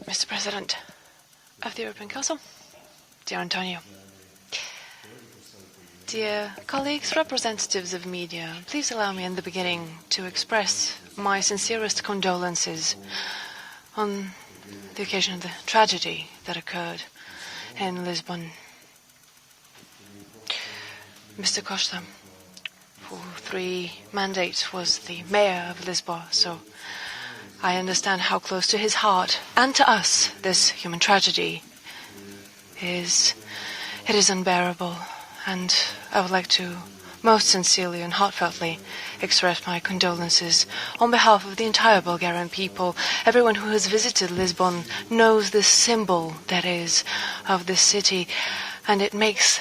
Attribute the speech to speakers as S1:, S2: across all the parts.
S1: Mr. President of the European Council, dear Antonio, dear colleagues, representatives of media, please allow me in the beginning to express my sincerest condolences on the occasion of the tragedy that occurred in Lisbon. Mr. Costa, for 3 mandates, was the mayor of Lisbon, so I understand how close to his heart and to us this human tragedy is. It is unbearable, and I would like to most sincerely and heartfeltly express my condolences on behalf of the entire Bulgarian people. Everyone who has visited Lisbon knows the symbol that is of this city, and it makes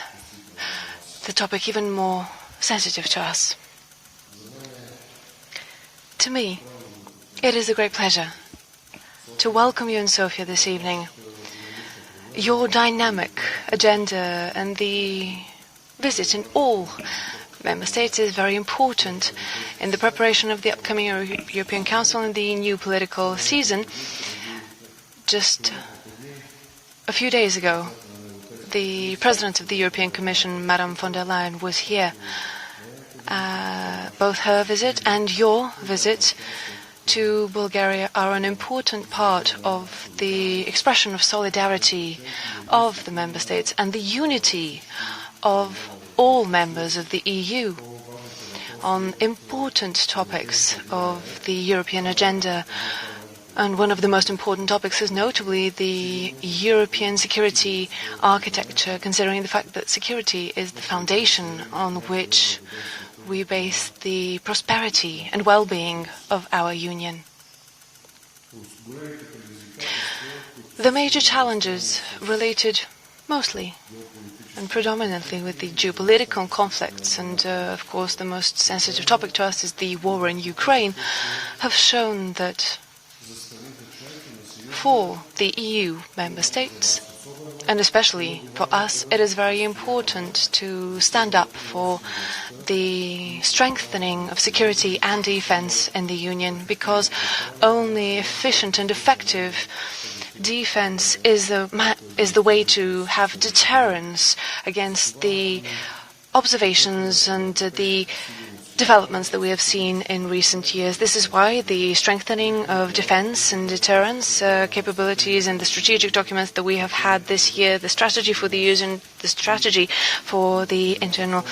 S1: the topic even more sensitive to us. To me, it is a great pleasure to welcome you in Sofia this evening. Your dynamic agenda and the visit in all member states is very important in the preparation of the upcoming European Council and the new political season. Just a few days ago, the President of the European Commission, Madame von der Leyen, was here. Both her visit and your visit to Bulgaria are an important part of the expression of solidarity of the member states and the unity of all members of the EU on important topics of the European agenda. And one of the most important topics is notably the European security architecture, considering the fact that security is the foundation on which we base the prosperity and well-being of our union. The major challenges related mostly and predominantly with the geopolitical conflicts, and of course the most sensitive topic to us is the war in Ukraine, have shown that for the EU member states, and especially for us, it is very important to stand up for the strengthening of security and defense in the Union, because only efficient and effective defense is the way to have deterrence against the observations and the developments that we have seen in recent years. This is why the strengthening of defense and deterrence capabilities and the strategic documents that we have had this year, the strategy for the use and the strategy for the internal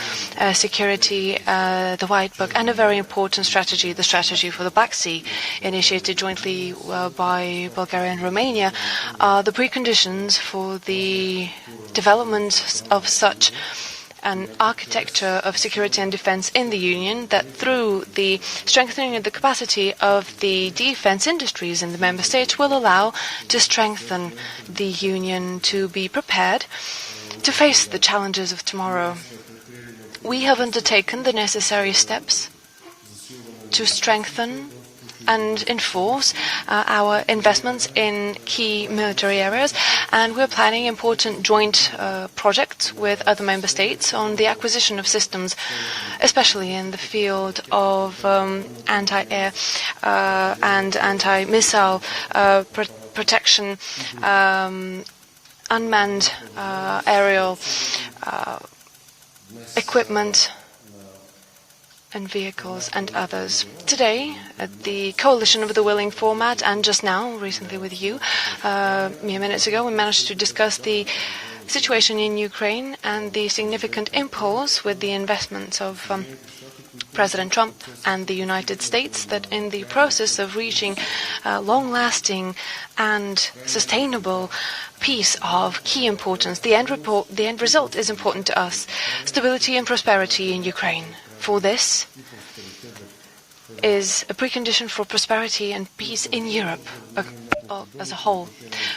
S1: security, the White Book, and a very important strategy, the strategy for the Black Sea, initiated jointly by Bulgaria and Romania, are the preconditions for the development of such an architecture of security and defense in the Union, that through the strengthening of the capacity of the defense industries in the member states will allow to strengthen the Union to be prepared to face the challenges of tomorrow. We have undertaken the necessary steps to strengthen and enforce our investments in key military areas, and we're planning important joint projects with other member states on the acquisition of systems, especially in the field of anti-air and anti-missile protection, unmanned aerial equipment and vehicles and others. Today, at the Coalition of the Willing format, and just now, recently with you, mere minutes ago, we managed to discuss the situation in Ukraine and the significant impulse with the investments of President Trump and the United States, that in the process of reaching long-lasting and sustainable peace of key importance, the end result is important to us: stability and prosperity in Ukraine. For this is a precondition for prosperity and peace in Europe as a whole.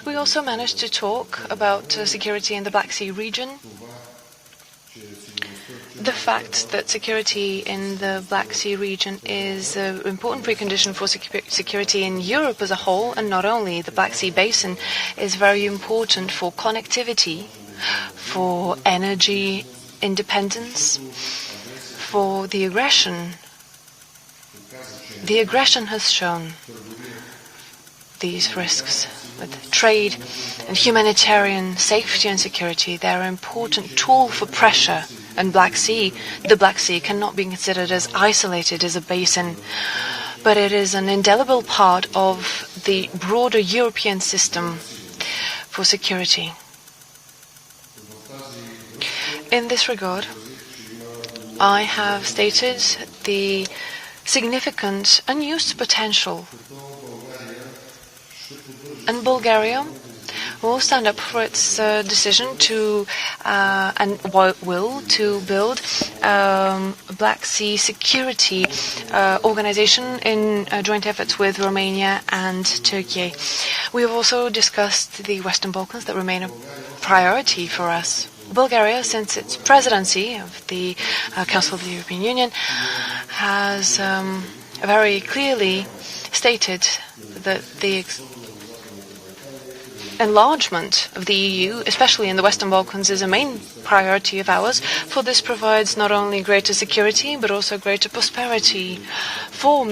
S1: We also managed to talk about security in the Black Sea region. The fact that security in the Black Sea region is an important precondition for security in Europe as a whole, and not only the Black Sea basin, is very important for connectivity, for energy independence, for the aggression. The aggression has shown these risks. With trade and humanitarian safety and security, they are an important tool for pressure. And the Black Sea cannot be considered as isolated as a basin, but it is an indelible part of the broader European system for security. In this regard, I have stated the significant unused potential, and Bulgaria will stand up for its decision to build a Black Sea security organization in joint efforts with Romania and Turkey. We have also discussed the Western Balkans that remain a priority for us. Bulgaria, since its presidency of the Council of the European Union, has very clearly stated that the enlargement of the EU, especially in the Western Balkans, is a main priority of ours, for this provides not only greater security but also greater prosperity for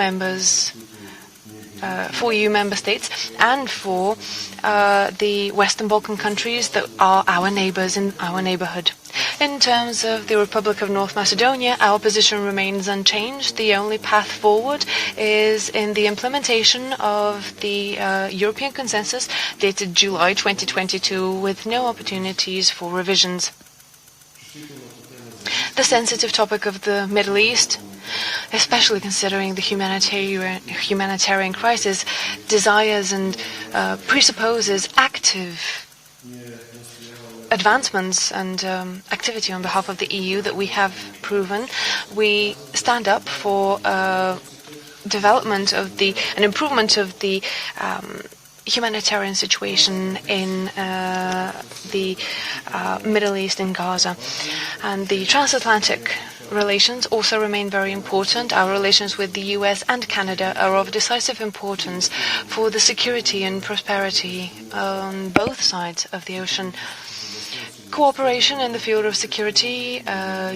S1: EU member states and for the Western Balkan countries that are our neighbors in our neighborhood. In terms of the Republic of North Macedonia, our position remains unchanged. The only path forward is in the implementation of the European consensus dated July 2022, with no opportunities for revisions. The sensitive topic of the Middle East, especially considering the humanitarian crisis, desires and presupposes active advancements and activity on behalf of the EU that we have proven. We stand up for development of an improvement of the humanitarian situation in the Middle East and Gaza. And the transatlantic relations also remain very important. Our relations with the US and Canada are of decisive importance for the security and prosperity on both sides of the ocean. Cooperation in the field of security,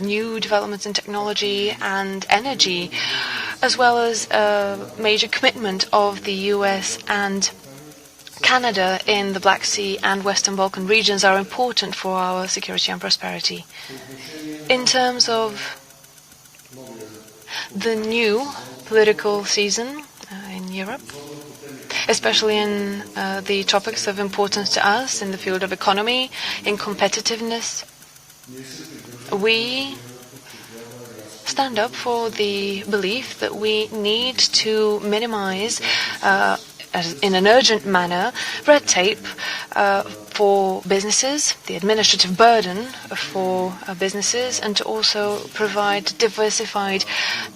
S1: new developments in technology and energy, as well as a major commitment of the US and Canada in the Black Sea and Western Balkan regions are important for our security and prosperity. In terms of the new political season in Europe, especially in the topics of importance to us in the field of economy, in competitiveness, we stand up for the belief that we need to minimize in an urgent manner red tape for businesses, the administrative burden for businesses, and to also provide diversified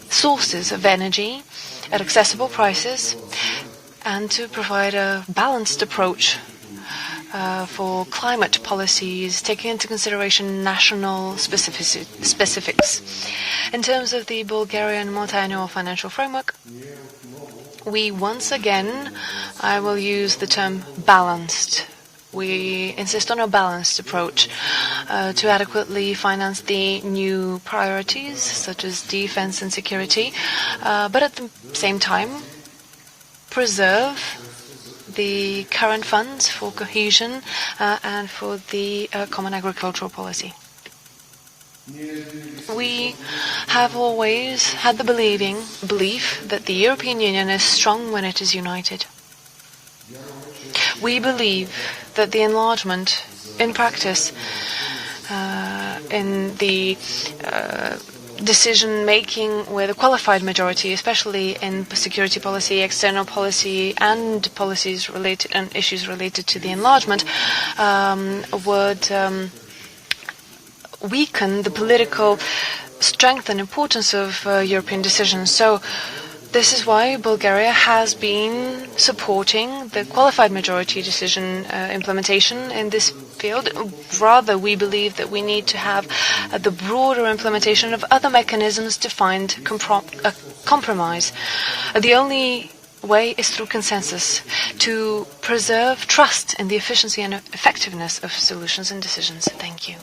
S1: sources of energy at accessible prices, and to provide a balanced approach for climate policies, taking into consideration national specifics. In terms of the Bulgarian multi-annual financial framework, we once again, I will use the term balanced. We insist on a balanced approach to adequately finance the new priorities, such as defense and security, but at the same time, preserve the current funds for cohesion and for the common agricultural policy. We have always had the belief that the European Union is strong when it is united. We believe that the enlargement, in practice, in the decision-making with a qualified majority, especially in security policy, external policy, and policies related and issues related to the enlargement, would weaken the political strength and importance of European decisions. So this is why Bulgaria has been supporting the qualified majority decision implementation in this field. Rather, we believe that we need to have the broader implementation of other mechanisms to find a compromise. The only way is through consensus, to preserve trust in the efficiency and effectiveness of solutions and decisions. Thank you.